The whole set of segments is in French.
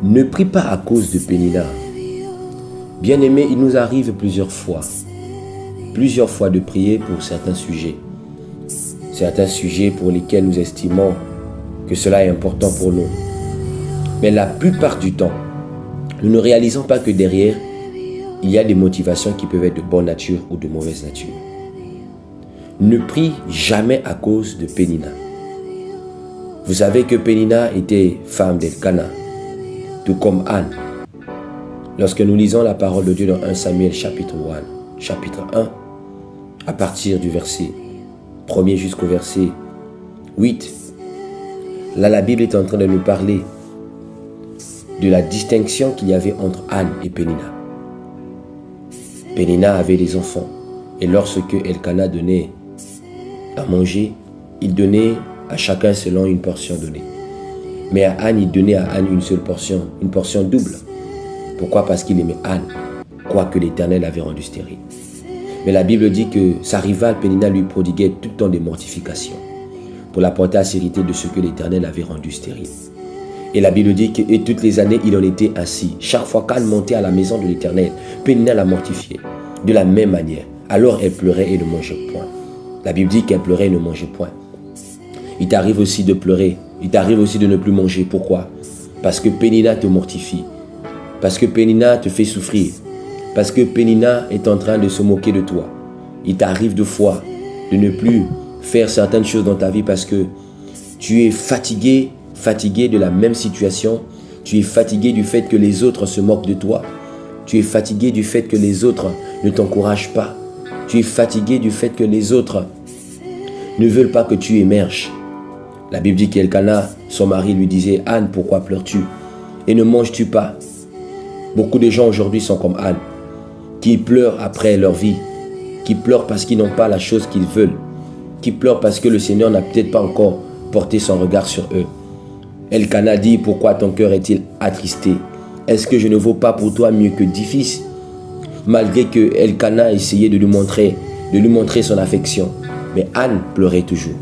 Ne prie pas à cause de Pénina. Bien-aimé, il nous arrive plusieurs fois de prier pour certains sujets pour lesquels nous estimons que cela est important pour nous. Mais la plupart du temps, nous ne réalisons pas que derrière, il y a des motivations qui peuvent être de bonne nature ou de mauvaise nature. Ne prie jamais à cause de Pénina. Vous savez que Pénina était femme d'Elkana, tout comme Anne. Lorsque nous lisons la parole de Dieu dans 1 Samuel chapitre 1, à partir du verset 1er jusqu'au verset 8, là la Bible est en train de nous parler de la distinction qu'il y avait entre Anne et Pénina. Pénina avait des enfants, et lorsque Elkana donnait à manger, il donnait à chacun selon une portion donnée. Mais à Anne, il donnait à Anne une seule portion, une portion double. Pourquoi? Parce qu'il aimait Anne, quoique l'Éternel avait rendu stérile. Mais la Bible dit que sa rivale Pénina lui prodiguait tout le temps des mortifications pour la porter à s'hériter de ce que l'Éternel avait rendu stérile. Et la Bible dit que et toutes les années, il en était ainsi. Chaque fois qu'Anne montait à la maison de l'Éternel, Pénina la mortifiait. De la même manière. Alors elle pleurait et ne mangeait point. La Bible dit qu'elle pleurait et ne mangeait point. Il t'arrive aussi de pleurer. Il t'arrive aussi de ne plus manger. Pourquoi? Parce que Pénina te mortifie. Parce que Pénina te fait souffrir. Parce que Pénina est en train de se moquer de toi. Il t'arrive de fois de ne plus faire certaines choses dans ta vie parce que tu es fatigué de la même situation. Tu es fatigué du fait que les autres se moquent de toi. Tu es fatigué du fait que les autres ne t'encouragent pas. Tu es fatigué du fait que les autres ne veulent pas que tu émerges. La Bible dit qu'Elkana, son mari, lui disait « Anne, pourquoi pleures-tu? Et ne manges-tu pas ?» Beaucoup de gens aujourd'hui sont comme Anne, qui pleurent après leur vie, qui pleurent parce qu'ils n'ont pas la chose qu'ils veulent, qui pleurent parce que le Seigneur n'a peut-être pas encore porté son regard sur eux. Elkana dit « Pourquoi ton cœur est-il attristé? Est-ce que je ne vaux pas pour toi mieux que 10 fils ?» Malgré que Elkana essayait de lui montrer son affection. Mais Anne pleurait toujours.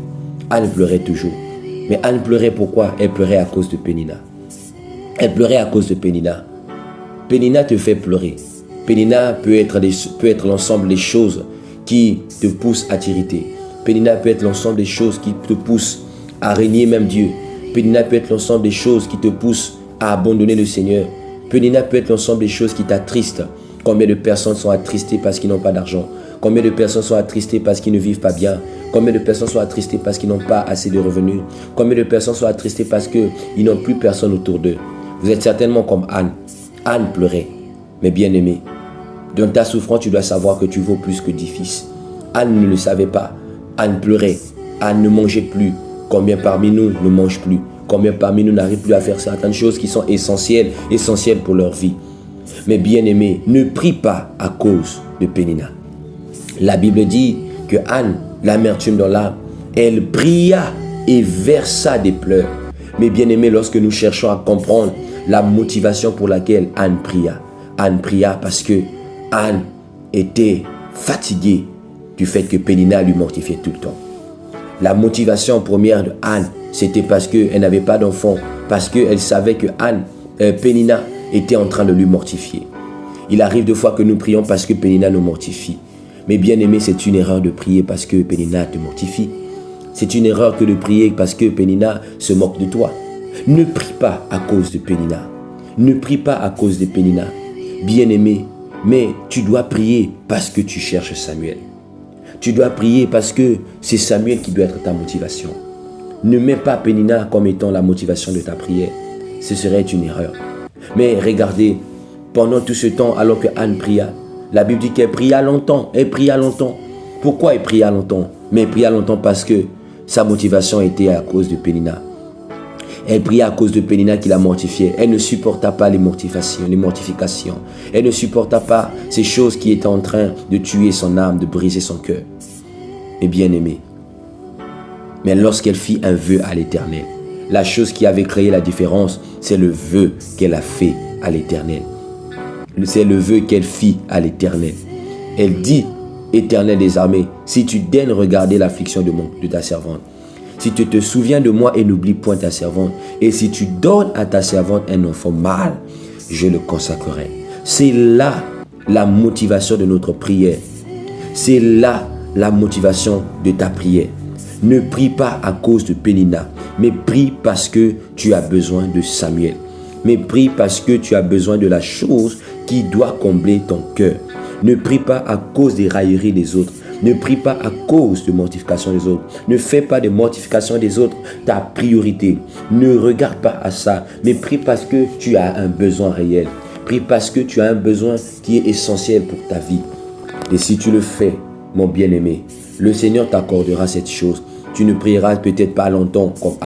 Anne pleurait toujours. Mais Anne pleurait pourquoi? Elle pleurait à cause de Pénina. Elle pleurait à cause de Pénina. Pénina te fait pleurer. Pénina peut être l'ensemble des choses qui te poussent à t'irriter. Pénina peut être l'ensemble des choses qui te poussent à régner même Dieu. Pénina peut être l'ensemble des choses qui te poussent à abandonner le Seigneur. Pénina peut être l'ensemble des choses qui t'attristent. Combien de personnes sont attristées parce qu'ils n'ont pas d'argent? Combien de personnes sont attristées parce qu'ils ne vivent pas bien? Combien de personnes sont attristées parce qu'ils n'ont pas assez de revenus? Combien de personnes sont attristées parce qu'ils n'ont plus personne autour d'eux? Vous êtes certainement comme Anne. Anne pleurait. Mais bien aimé, dans ta souffrance, tu dois savoir que tu vaux plus que 10 fils. Anne ne le savait pas. Anne pleurait. Anne ne mangeait plus. Combien parmi nous ne mangent plus? Combien parmi nous n'arrivent plus à faire certaines choses qui sont essentielles pour leur vie? Mais bien aimé, ne prie pas à cause de Pénina. La Bible dit que Anne, l'amertume dans l'âme, elle pria et versa des pleurs. Mais bien aimé, lorsque nous cherchons à comprendre la motivation pour laquelle Anne pria parce que Anne était fatiguée du fait que Pénina lui mortifiait tout le temps. La motivation première de Anne, c'était parce qu'elle n'avait pas d'enfant, parce qu'elle savait que Pénina était en train de lui mortifier. Il arrive des fois que nous prions parce que Pénina nous mortifie. Mais bien aimé, c'est une erreur de prier parce que Pénina te mortifie. C'est une erreur que de prier parce que Pénina se moque de toi. Ne prie pas à cause de Pénina. Ne prie pas à cause de Pénina. Bien aimé, mais tu dois prier parce que tu cherches Samuel. Tu dois prier parce que c'est Samuel qui doit être ta motivation. Ne mets pas Pénina comme étant la motivation de ta prière. Ce serait une erreur. Mais regardez, pendant tout ce temps, alors que Anne pria, la Bible dit qu'elle pria longtemps. Elle pria longtemps. Pourquoi elle pria longtemps? Mais elle pria longtemps parce que sa motivation était à cause de Pénina. Elle pria à cause de Pénina qui la mortifiait. Elle ne supporta pas les mortifications. Elle ne supporta pas ces choses qui étaient en train de tuer son âme, de briser son cœur. Mais bien aimé. Mais lorsqu'elle fit un vœu à l'Éternel, la chose qui avait créé la différence, c'est le vœu qu'elle a fait à l'Éternel. C'est le vœu qu'elle fit à l'Éternel. Elle dit, Éternel des armées, si tu daignes regarder l'affliction de ta servante, Si tu te souviens de moi et n'oublie point ta servante, et si tu donnes à ta servante un enfant mâle, je le consacrerai. C'est là la motivation de notre prière. C'est là la motivation de ta prière. Ne prie pas à cause de Pénina, mais prie parce que tu as besoin de Samuel. Mais prie parce que tu as besoin de la chose qui doit combler ton cœur. Ne prie pas à cause des railleries des autres. Ne prie pas à cause de mortification des autres. Ne fais pas de mortification des autres ta priorité. Ne regarde pas à ça, mais prie parce que tu as un besoin réel. Prie parce que tu as un besoin qui est essentiel pour ta vie. Et si tu le fais, mon bien-aimé, le Seigneur t'accordera cette chose. Tu ne prieras peut-être pas longtemps comme